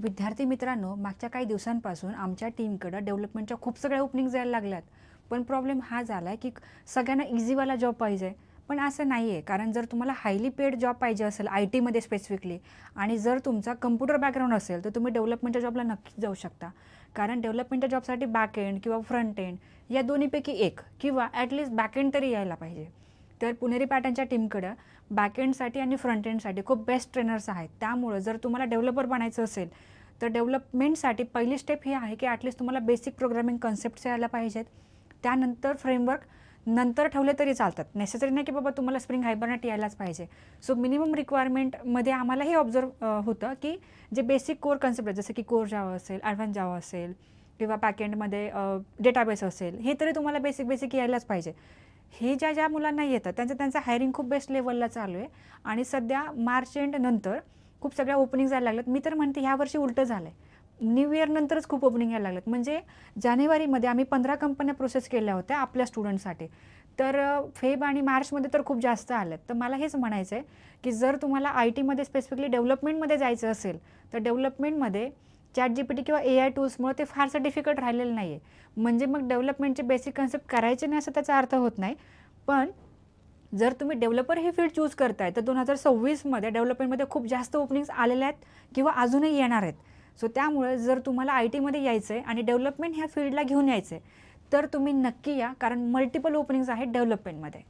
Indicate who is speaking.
Speaker 1: विद्यार्थी मित्रांनो, मागच्या काही दिवसांपासून आमच्या टीमकडं डेव्हलपमेंटच्या खूप सगळ्या ओपनिंग्ज यायला लागल्यात. पण प्रॉब्लेम हा झाला आहे, की सगळ्यांना ईझीवाला जॉब पाहिजे. पण असं नाही आहे. कारण जर तुम्हाला हायली पेड जॉब पाहिजे असेल आय-टीमध्ये स्पेसिफिकली आणि जर तुमचा कम्प्युटर बॅकग्राऊंड असेल, तर तुम्ही डेव्हलपमेंटच्या जॉबला नक्कीच जाऊ शकता. कारण डेव्हलपमेंटच्या जॉबसाठी बॅक एंड किंवा फ्रंट एंड या दोन्हीपैकी एक किंवा ॲटलीस्ट बॅक एंड तरी यायला पाहिजे. तर पुणेरी पॅटर्नच्या टीमकडं बॅक एंडसाठी आणि फ्रंट एंडसाठी खूप बेस्ट ट्रेनर्स आहेत. त्यामुळं जर तुम्हाला डेव्हलपर बनायचं असेल, तर डेव्हलपमेंटसाठी पहिली स्टेप ही आहे की ॲटलीस्ट तुम्हाला बेसिक प्रोग्रामिंग कन्सेप्ट्स यायला पाहिजेत. त्यानंतर फ्रेमवर्क नंतर ठेवले तरी चालतात. नेसेसरी नाही की बाबा तुम्हाला स्प्रिंग हायबरनेट यायलाच पाहिजे. सो मिनिमम रिक्वायरमेंटमध्ये आम्हाला हे ऑब्झर्व होतं की जे बेसिक कोर कन्सेप्ट आहेत, जसं की कोर जावा असेल, ॲडव्हान्स जावा असेल किंवा बॅकएंडमध्ये डेटाबेस असेल, हे तरी तुम्हाला बेसिक यायलाच पाहिजे. हे ज्या मुलांना येतं त्यांचं हायरिंग खूप बेस्ट लेवलला चालू आहे आणि सध्या मार्च एंड नंतर खूप सगळ्या ओपनिंग यायला लागल्यात. मी तर म्हणते ह्यावर्षी उलटं झालं आहे. न्यू इयरनंतरच खूप ओपनिंग यायला लागल्यात. म्हणजे जानेवारीमध्ये आम्ही 15 कंपन्या प्रोसेस केल्या होत्या आपल्या स्टुडंटसाठी. तर फेब आणि मार्चमध्ये तर खूप जास्त आल्यात. तर मला हेच म्हणायचं आहे की जर तुम्हाला आय-टीमध्ये स्पेसिफिकली डेव्हलपमेंटमध्ये जायचं असेल, तर डेव्हलपमेंटमध्ये ChatGPT किंवा AI टूल्समुळे ते फारसं डिफिकल्ट राहिलेलं नाही आहे. म्हणजे मग डेव्हलपमेंटचे बेसिक कन्सेप्ट करायचे नाही असं त्याचा अर्थ होत नाही. पण जर तुम्ही डेव्हलपर ही फील्ड चूज करताय, तर 2026मध्ये डेव्हलपमेंटमध्ये खूप जास्त ओपनिंग्स आलेल्या आहेत किंवा अजूनही येणार आहेत. सो त्यामुळे जर तुम्हाला आय-टीमध्ये यायचं आहे आणि डेव्हलपमेंट ह्या फील्डला घेऊन यायचं आहे, तर तुम्ही नक्की या. कारण मल्टिपल ओपनिंग्स आहेत डेव्हलपमेंटमध्ये.